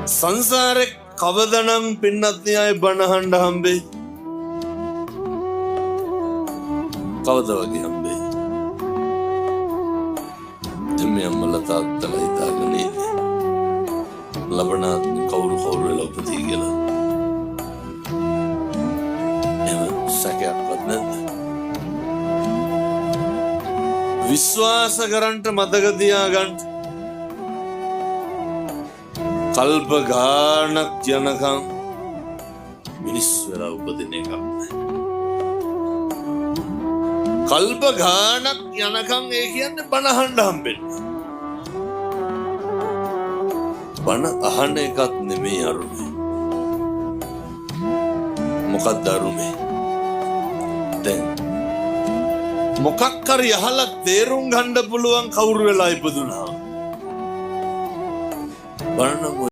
සංසාරේ කවදනම් පින්නත් අය බණහඬ හම්බේ? කවද වගේ හම්බේ? එමේ අම්මලා තාත්තලා හිතාගෙන ඉන්නේ ලබනාත්ම කවුරු වෙලා උපදී කියලා. එහෙම සැකයක්වත් නැද්ද? විශ්වාස කරන්ට මතක තියාගන්න. කල්ප ගානක් යනකම් මිනිස් වෙලා උපදින එකක් නෑ. කල්ප ගානක් යනකම් ඒ කියන්නේ බණ අහන්න හම්බෙන්නේ. බණ අහන එකත් නෙමෙයි අරුමේ. මොකක්ද අරුමේ? දැන් මොකක් හරි අහලා තේරුම් ගන්න පුළුවන් කවුරු වෙලා ඉපදුනා. බණ